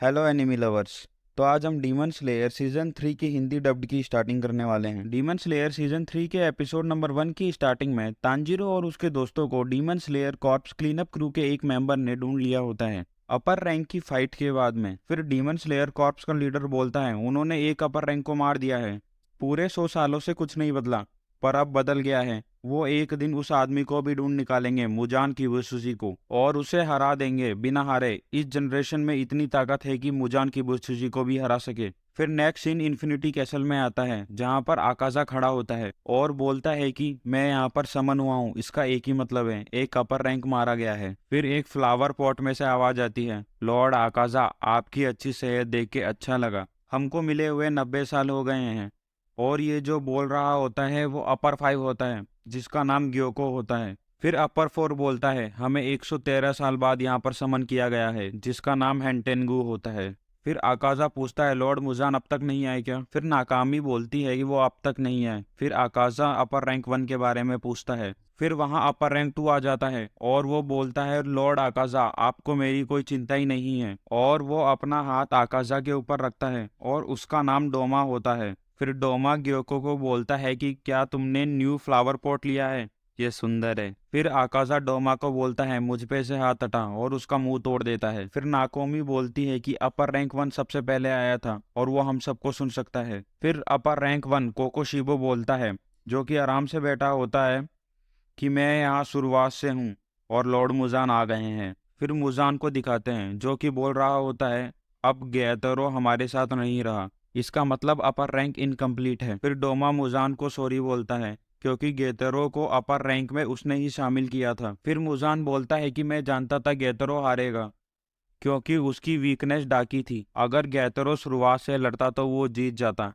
Hello enemy lovers. तो आज हम डीमन स्लेयर सीजन 3 की हिंदी डब्ड की स्टार्टिंग करने वाले हैं। डीमन स्लेयर सीजन 3 के एपिसोड नंबर 1 की स्टार्टिंग में तांजीरो और उसके दोस्तों को demon slayer corps cleanup crew के एक मेंबर ने ढूंढ लिया होता है अपर रैंक की फाइट के बाद में। फिर डीमन स्लेयर कॉर्प्स का लीडर बोलता है उन्होंने एक अपर रैंक को मार दिया है। पूरे 100 सालों से कुछ नहीं बदला, पर अब बदल गया है। वो एक दिन उस आदमी को भी ढूंढ निकालेंगे, मुजान की बुशुशी को, और उसे हरा देंगे बिना हारे। इस जनरेशन में इतनी ताकत है कि मुजान की बुशुशी को भी हरा सके। फिर नेक्स्ट सीन इन्फिनिटी कैसल में आता है, जहां पर आकाजा खड़ा होता है और बोलता है कि मैं यहाँ पर समन हुआ हूँ। इसका एक ही मतलब है, एक अपर रैंक मारा गया है। फिर एक फ्लावर पॉट में से आवाज आती है, लॉर्ड आकाजा, आपकी अच्छी सेहत देख के अच्छा लगा। हमको मिले हुए 90 साल हो गए हैं। और ये जो बोल रहा होता है वो अपर 5 होता है, जिसका नाम ग्योको होता है। फिर अपर 4 बोलता है हमें 113 साल बाद यहाँ पर समन किया गया है, जिसका नाम हेंटेनगू होता है। फिर आकाजा पूछता है लॉर्ड मुजान अब तक नहीं आए क्या? फिर नाकामी बोलती है कि वो अब तक नहीं आए। फिर आकाजा अपर रैंक 1 के बारे में पूछता है। फिर वहां अपर रैंक 2 आ जाता है और वो बोलता है लॉर्ड आकाजा, आपको मेरी कोई चिंता ही नहीं है। और वो अपना हाथ आकाजा के ऊपर रखता है और उसका नाम डोमा होता है। फिर डोमा ग्योको को बोलता है कि क्या तुमने न्यू फ्लावर पॉट लिया है? ये सुंदर है। फिर आकाजा डोमा को बोलता है मुझ पे से हाथ हटा, और उसका मुंह तोड़ देता है। फिर नाकोमी बोलती है कि अपर रैंक 1 सबसे पहले आया था और वो हम सबको सुन सकता है। फिर अपर रैंक 1 कोकोशिबो बोलता है, जो कि आराम से बैठा होता है, कि मैं यहाँ शुरुआत से हूँ और लॉर्ड मुजान आ गए हैं। फिर मुजान को दिखाते हैं, जो कि बोल रहा होता है अब गैतरो हमारे साथ नहीं रहा, इसका मतलब अपर रैंक इनकम्प्लीट है। फिर डोमा मुजान को सॉरी बोलता है, क्योंकि गेतरो को अपर रैंक में उसने ही शामिल किया था। फिर मुजान बोलता है कि मैं जानता था गेतरो हारेगा, क्योंकि उसकी वीकनेस डाकी थी। अगर गेतरो शुरुआत से लड़ता तो वो जीत जाता।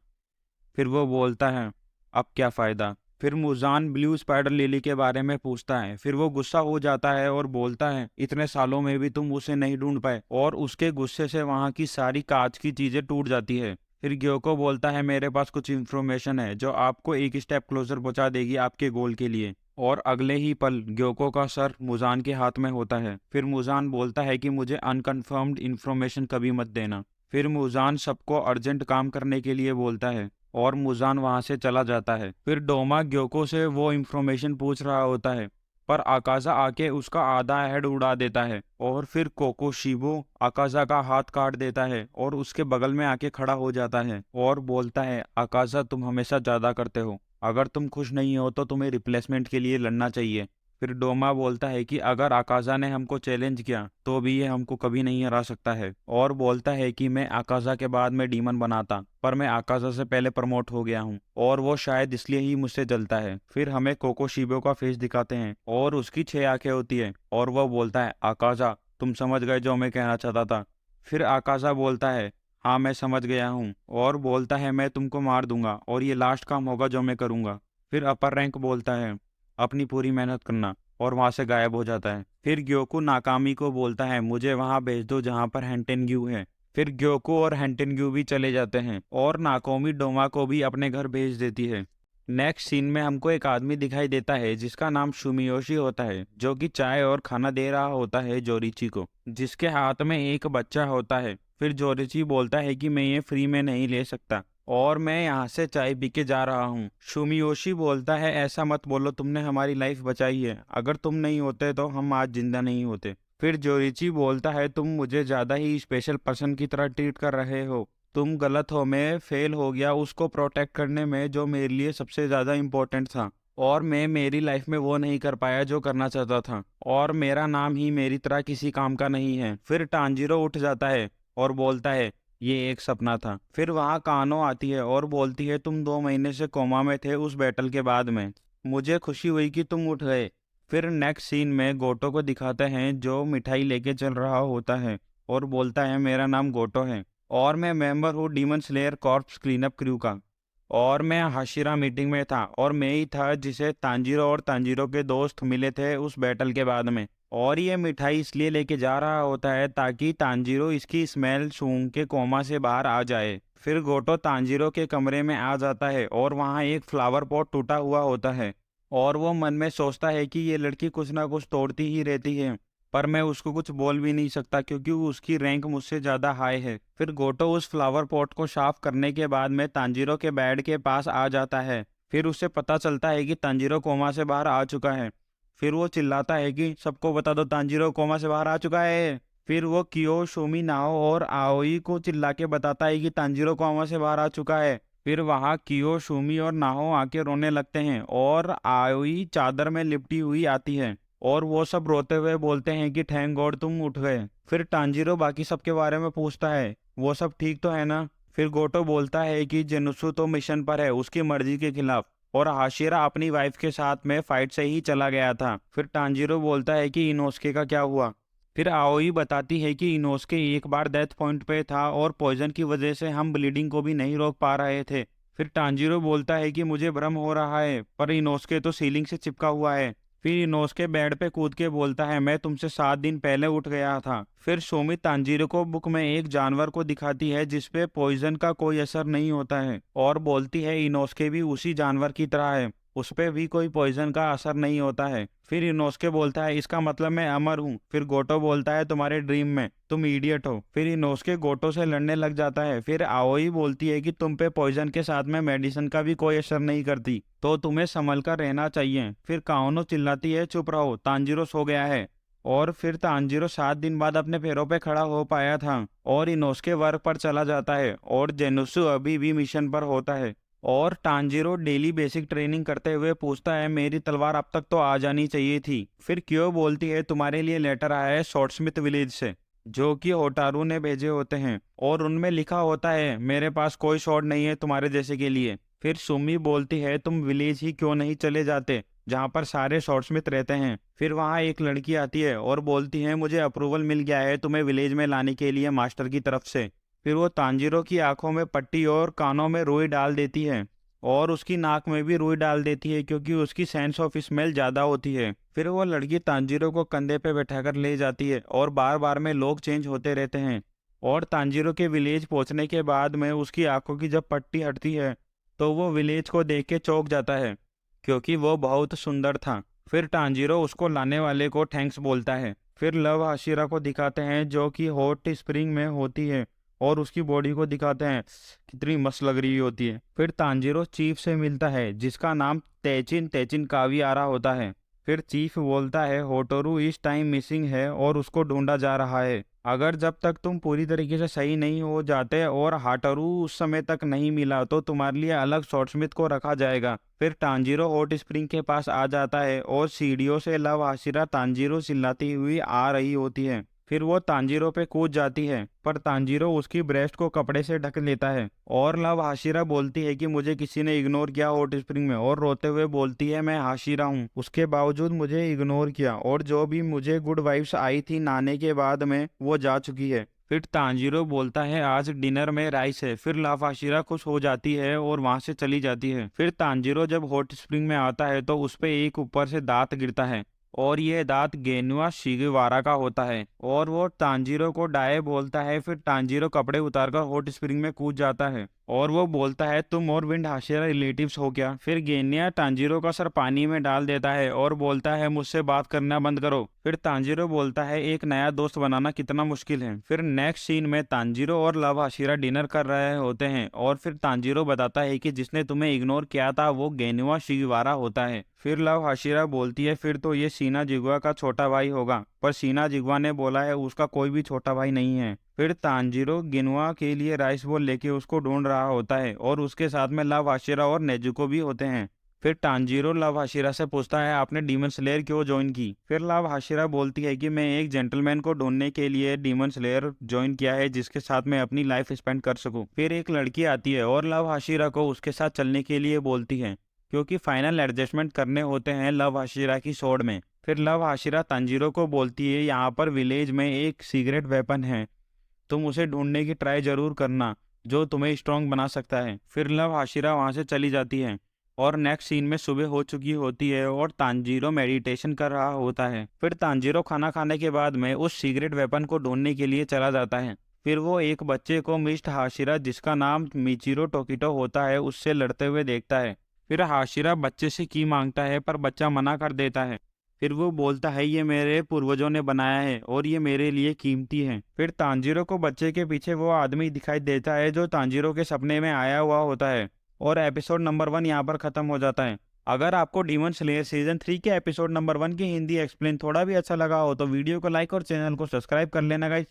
फिर वो बोलता है अब क्या फायदा। फिर मुजान ब्लू स्पाइडर लिली के बारे में पूछता है। फिर वो गुस्सा हो जाता है और बोलता है इतने सालों में भी तुम उसे नहीं ढूंढ पाए, और उसके गुस्से से वहां की सारी कांच की चीजें टूट जाती है। फिर ग्योको बोलता है मेरे पास कुछ इन्फॉर्मेशन है जो आपको एक स्टेप क्लोजर पहुंचा देगी आपके गोल के लिए। और अगले ही पल ग्योको का सर मुजान के हाथ में होता है। फिर मुजान बोलता है कि मुझे अनकन्फर्म्ड इन्फॉर्मेशन कभी मत देना। फिर मुजान सबको अर्जेंट काम करने के लिए बोलता है और मुजान वहां से चला जाता है। फिर डोमा ग्योको से वो इन्फॉर्मेशन पूछ रहा होता है, पर आकाजा आके उसका आधा हेड उड़ा देता है। और फिर कोको शिबो आकाजा का हाथ काट देता है और उसके बगल में आके खड़ा हो जाता है और बोलता है आकाजा तुम हमेशा ज्यादा करते हो, अगर तुम खुश नहीं हो तो तुम्हें रिप्लेसमेंट के लिए लड़ना चाहिए। फिर डोमा बोलता है कि अगर आकाजा ने हमको चैलेंज किया तो भी ये हमको कभी नहीं हरा सकता है, और बोलता है कि मैं आकाजा के बाद में डीमन बनाता, पर मैं आकाजा से पहले प्रमोट हो गया हूँ और वो शायद इसलिए ही मुझसे जलता है। फिर हमें कोको शिबो का फेस दिखाते हैं और उसकी 6 आंखें होती है, और वह बोलता है आकाजा तुम समझ गए जो मैं कहना चाहता था। फिर आकाजा बोलता है हाँ मैं समझ गया हूँ, और बोलता है मैं तुमको मार दूंगा और ये लास्ट काम होगा जो मैं करूंगा। फिर अपर रैंक बोलता है अपनी पूरी मेहनत करना, और वहां से गायब हो जाता है। फिर ग्योकू नाकामी को बोलता है मुझे वहां भेज दो जहां पर हेंटेनग्यू है। फिर ग्योकू और हेंटेनग्यू भी चले जाते हैं और नाकोमी डोमा को भी अपने घर भेज देती है। नेक्स्ट सीन में हमको एक आदमी दिखाई देता है जिसका नाम सुमियोशी होता है, जो कि चाय और खाना दे रहा होता है जोरिची को, जिसके हाथ में एक बच्चा होता है। फिर जोरिची बोलता है कि मैं ये फ्री में नहीं ले सकता और मैं यहाँ से चाय पी के जा रहा हूँ। सुमियोशी बोलता है ऐसा मत बोलो, तुमने हमारी लाइफ बचाई है, अगर तुम नहीं होते तो हम आज जिंदा नहीं होते। फिर जोरिची बोलता है तुम मुझे ज्यादा ही स्पेशल पर्सन की तरह ट्रीट कर रहे हो, तुम गलत हो, मैं फेल हो गया उसको प्रोटेक्ट करने में जो मेरे लिए सबसे ज्यादा इम्पोर्टेंट था, और मैं मेरी लाइफ में वो नहीं कर पाया जो करना चाहता था, और मेरा नाम ही मेरी तरह किसी काम का नहीं है। फिर टांजिरो उठ जाता है और बोलता है ये एक सपना था। फिर वहाँ कानो आती है और बोलती है तुम 2 महीने से कोमा में थे उस बैटल के बाद में, मुझे खुशी हुई कि तुम उठ गए। फिर नेक्स्ट सीन में गोटो को दिखाते हैं जो मिठाई लेके चल रहा होता है और बोलता है मेरा नाम गोटो है और मैं मेंबर हूँ demon slayer corps cleanup crew का, और मैं हाशिरा मीटिंग में था और मैं ही था जिसे तांजीरो और तांजीरो के दोस्त मिले थे उस बैटल के बाद में। और ये मिठाई इसलिए लेके जा रहा होता है ताकि तांजीरो इसकी स्मेल सूंघ के कोमा से बाहर आ जाए। फिर गोटो तांजीरो के कमरे में आ जाता है और वहाँ एक फ्लावर पॉट टूटा हुआ होता है, और वो मन में सोचता है कि ये लड़की कुछ ना कुछ तोड़ती ही रहती है। पर मैं उसको कुछ बोल भी नहीं सकता क्योंकि उसकी रैंक मुझसे ज़्यादा हाई है। फिर गोटो उस फ्लावर पॉट को साफ करने के बाद में तांजीरो के बेड के पास आ जाता है। फिर उसे पता चलता है कि तांजीरो कोमा से बाहर आ चुका है। फिर वो चिल्लाता है कि सबको बता दो, तांजीरो कोमा से बाहर आ चुका है। फिर वो कियो, शोमी, नाओ और आओई को चिल्ला के बताता है कि तांजीरो कोमा से बाहर आ चुका है। फिर वहाँ कियो, शूमी और नाहो आके रोने लगते हैं और आओई चादर में लिपटी हुई आती है और वो सब रोते हुए बोलते हैं कि थैंक गॉड तुम उठ गए। फिर तांजीरो बाकी सब के बारे में पूछता है, वो सब ठीक तो है ना। फिर गोटो बोलता है कि जेनुसु तो मिशन पर है उसकी मर्जी के खिलाफ और हाशिरा अपनी वाइफ के साथ में फाइट से ही चला गया था। फिर तांजीरो बोलता है कि इनोस्के का क्या हुआ। फिर आओई बताती है कि इनोस्के एक बार डेथ पॉइंट पे था और पॉइजन की वजह से हम ब्लीडिंग को भी नहीं रोक पा रहे थे। फिर टांजीरो बोलता है कि मुझे भ्रम हो रहा है पर इनोस्के तो सीलिंग से चिपका हुआ है। फिर इनोस्के बेड पे कूद के बोलता है, मैं तुमसे 7 दिन पहले उठ गया था। फिर सोमी तांजीरो को बुक में एक जानवर को दिखाती है जिसपे पॉइजन का कोई असर नहीं होता है और बोलती है इनोस्के भी उसी जानवर की तरह है, उस पे भी कोई पॉइजन का असर नहीं होता है। फिर इनोस्के बोलता है, इसका मतलब मैं अमर हूँ। फिर गोटो बोलता है, तुम्हारे ड्रीम में, तुम इडियट हो। फिर इनोस्के गोटो से लड़ने लग जाता है। फिर आओई बोलती है कि तुम पे पॉइजन के साथ में मेडिसिन का भी कोई असर नहीं करती, तो तुम्हें संभल कर रहना चाहिए। फिर काओनो चिल्लाती है, चुप रहो, तांजीरो सो गया है। और फिर तांजीरो 7 दिन बाद अपने पैरों पे खड़ा हो पाया था और इनोस्के वर्क पर चला जाता है और जेनुसु अभी भी मिशन पर होता है। और टांजीरो डेली बेसिक ट्रेनिंग करते हुए पूछता है, मेरी तलवार अब तक तो आ जानी चाहिए थी। फिर क्यों बोलती है, तुम्हारे लिए लेटर आया है शॉर्टस्मिथ विलेज से जो कि होटारू ने भेजे होते हैं और उनमें लिखा होता है मेरे पास कोई शॉर्ट नहीं है तुम्हारे जैसे के लिए। फिर सुमी बोलती है, तुम विलेज ही क्यों नहीं चले जाते जहाँ पर सारे शॉर्टस्मिथ रहते हैं। फिर वहाँ एक लड़की आती है और बोलती है, मुझे अप्रूवल मिल गया है तुम्हें विलेज में लाने के लिए मास्टर की तरफ से। फिर वो तांजीरो की आंखों में पट्टी और कानों में रुई डाल देती है और उसकी नाक में भी रुई डाल देती है क्योंकि उसकी सेंस ऑफ स्मेल ज्यादा होती है। फिर वो लड़की तांजीरो को कंधे पे बैठाकर ले जाती है और बार बार में लोग चेंज होते रहते हैं। और तांजीरो के विलेज पहुंचने के बाद में उसकी आंखों की जब पट्टी हटती है तो वो विलेज को देख के चौंक जाता है क्योंकि वो बहुत सुंदर था। फिर टांजीरो उसको लाने वाले को थैंक्स बोलता है। फिर लव हाशिरा को दिखाते हैं जो कि हॉट स्प्रिंग में होती है और उसकी बॉडी को दिखाते हैं कितनी मस्त लग रही होती है। फिर तांजीरो चीफ से मिलता है जिसका नाम तेचिन तेचिन कावियारा होता है। फिर चीफ बोलता है, होटोरू इस टाइम मिसिंग है और उसको ढूंढा जा रहा है। अगर जब तक तुम पूरी तरीके से सही नहीं हो जाते और हाटरू उस समय तक नहीं मिला तो तुम्हारे लिए अलग शॉर्टस्मिथ को रखा जाएगा। फिर टांजीरो हॉट स्प्रिंग के पास आ जाता है और सीढ़ियों से लव हाशिरा तांजीरो चिल्लाती हुई आ रही होती है। फिर वो तांजीरो पे कूद जाती है पर तांजीरो उसकी ब्रेस्ट को कपड़े से ढक लेता है और लव हाशिरा बोलती है कि मुझे किसी ने इग्नोर किया हॉट स्प्रिंग में, और रोते हुए बोलती है, मैं हाशिरा हूँ, उसके बावजूद मुझे इग्नोर किया और जो भी मुझे गुड वाइब्स आई थी नहाने के बाद में वो जा चुकी है। फिर तांजीरो बोलता है, आज डिनर में राइस है। फिर लव हाशिरा खुश हो जाती है और वहां से चली जाती है। फिर तांजीरो जब हॉट स्प्रिंग में आता है तो उस पे एक ऊपर से दांत गिरता है और ये दांत गेनुआ शिगेवारा का होता है और वो तांजीरो को डाए बोलता है। फिर तांजीरो कपड़े उतारकर हॉट स्प्रिंग में कूद जाता है और वो बोलता है, तुम और विंड हाशिरा रिलेटिव्स हो क्या। फिर गेनिया तांजीरो का सर पानी में डाल देता है और बोलता है, मुझसे बात करना बंद करो। फिर तांजीरो बोलता है, एक नया दोस्त बनाना कितना मुश्किल है। फिर नेक्स्ट सीन में तांजीरो और लव हाशिरा डिनर कर रहे होते हैं और फिर तांजीरो बताता है कि जिसने तुम्हें इग्नोर किया था वो गेनुआ शिगेवारा होता है। फिर लव हाशिरा बोलती है, फिर तो ये सीना जिगवा का छोटा भाई होगा, पर सीना जिगवा ने बोला है उसका कोई भी छोटा भाई नहीं है। फिर तांजीरो गिनुआ के लिए राइस बोल लेके उसको ढूंढ रहा होता है और उसके साथ में लव हाशिरा और नेजुको भी होते हैं। फिर तांजीरो लव हाशिरा से पूछता है, आपने डीमन स्लेयर क्यों ज्वाइन की। फिर लव हाशिरा बोलती है कि मैं एक जेंटलमैन को ढूंढने के लिए डीमन स्लेयर ज्वाइन किया है जिसके साथ मैं अपनी लाइफ स्पेंड कर सकूं। फिर एक लड़की आती है और लव हाशिरा को उसके साथ चलने के लिए बोलती है क्योंकि फाइनल एडजस्टमेंट करने होते हैं लव हाशिरा की सोड में। फिर लव हाशिरा तांजीरो को बोलती है, यहाँ पर विलेज में एक सीक्रेट वेपन है, तुम उसे ढूंढने की ट्राई जरूर करना जो तुम्हें स्ट्रांग बना सकता है। फिर लव हाशिरा वहां से चली जाती है और नेक्स्ट सीन में सुबह हो चुकी होती है और तांजीरो मेडिटेशन कर रहा होता है। फिर तांजीरो खाना खाने के बाद में उस सीक्रेट वेपन को ढूंढने के लिए चला जाता है। फिर वो एक बच्चे को मिस्ट हाशिरा जिसका नाम मिचिरो टोकिटो होता है उससे लड़ते हुए देखता है। फिर हाशिरा बच्चे से की मांगता है पर बच्चा मना कर देता है। फिर वो बोलता है ये मेरे पूर्वजों ने बनाया है और ये मेरे लिए कीमती है। फिर तांजीरो को बच्चे के पीछे वो आदमी दिखाई देता है जो तांजीरो के सपने में आया हुआ होता है, और एपिसोड नंबर 1 यहाँ पर खत्म हो जाता है। अगर आपको डीमन स्लेयर सीजन 3 के एपिसोड नंबर 1 की हिंदी एक्सप्लेन थोड़ा भी अच्छा लगा हो तो वीडियो को लाइक और चैनल को सब्सक्राइब कर लेना गाइस।